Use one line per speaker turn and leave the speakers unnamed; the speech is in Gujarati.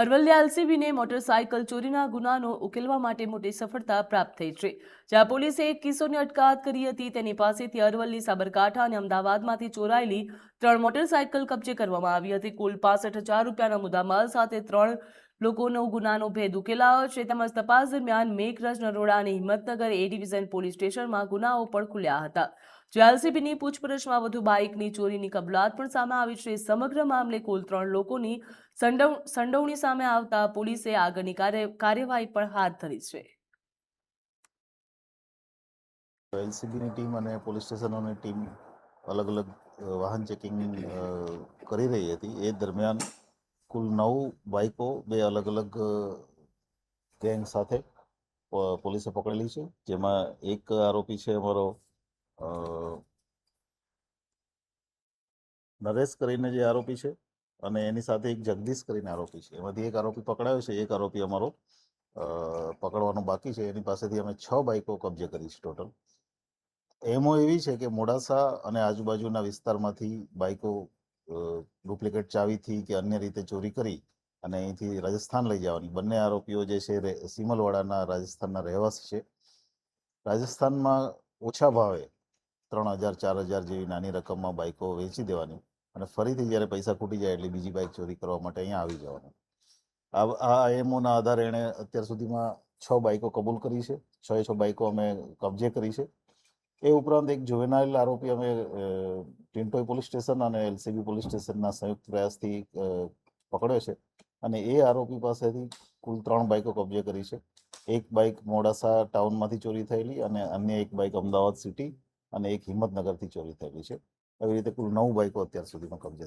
અરવલ્લી એલસીબીને મોટરસાયકલ ચોરીના ગુનાનો ઉકેલવા માટે મોટી સફળતા પ્રાપ્ત થઈ છે, જ્યાં પોલીસે એક કિશોરની અટકાયત કરી હતી. તેની પાસેથી અરવલ્લી, સાબરકાંઠા અને અમદાવાદમાંથી ચોરાયેલી 3 મોટરસાયકલ કબજે કરવામાં આવી હતી. કુલ 65,000 રૂપિયાના મુદ્દામાલ સાથે 3 લોકોનો ગુનાનો ભેદ ઉકેલાયો છે. તેમજ તપાસ દરમિયાન મેઘરજ, નરોડા અને હિંમતનગર એ ડિવિઝન પોલીસ સ્ટેશનમાં ગુનાઓ પણ ખુલ્યા હતા. એલસીબીની પૂછપરછમાં વધુ બાઇકની ચોરીની કબૂલાત પણ સામે આવી છે. સમગ્ર મામલે કુલ 3 લોકોની સંડોવણી સામે આવતા પોલીસે આગળની કાર્યવાહી પણ હાથ ધરી છે.
એલસીબીની ટીમ અને પોલીસ સ્ટેશનોની ટીમ અલગ અલગ વાહન ચેકિંગ કરી રહી હતી. એ દરમિયાન કુલ 9 બાઇકો 2 અલગ અલગ ગેંગ સાથે પોલીસે પકડેલી છે, જેમાં એક આરોપી છે અમારો નરેશ કરીને જે આરોપી છે, અને એની સાથે એક જગદીશ કરીને આરોપી છે. એમાંથી એક આરોપી પકડાયો છે, એક આરોપી અમારો પકડવાનો બાકી છે. એની પાસેથી અમે 6 બાઇકો કબજે કરી છે. ટોટલ એમો એવી છે કે મોડાસા અને આજુબાજુના વિસ્તારમાંથી બાઇકો ડુપ્લિકેટ ચાવીથી કે અન્ય રીતે ચોરી કરી અને અહીંથી રાજસ્થાન લઈ જવાની. બંને આરોપીઓ જે છે સિમલવાડાના રાજસ્થાનના રહેવાસી છે. રાજસ્થાનમાં ઓછા ભાવે 3,000 4,000 જેવી નાની રકમમાં બાઇકો વેચી દેવાની અને ફરીથી જ્યારે પૈસા ખૂટી જાય એટલે બીજી બાઇક ચોરી કરવા માટે અહીંયા આવી જવાનું. આ એમઓના આધારે એણે અત્યાર સુધીમાં 6 બાઇકો કબૂલ કરી છે. 6 બાઇકો અમે કબજે કરી છે. એ ઉપરાંત એક જુવેનાઇલ આરોપી અમે ટિન્ટોઈ પોલીસ સ્ટેશન અને એલસીબી પોલીસ સ્ટેશનના સંયુક્ત પ્રયાસથી પકડ્યો છે, અને એ આરોપી પાસેથી કુલ 3 બાઇકો કબજે કરી છે. એક બાઇક મોડાસા ટાઉનમાંથી ચોરી થયેલી અને અન્ય એક બાઇક અમદાવાદ સિટી અને એક હિંમતનગરથી ચોરી થયેલી છે. એવી રીતે કુલ 9 બાઇકો અત્યાર સુધીમાં કબજે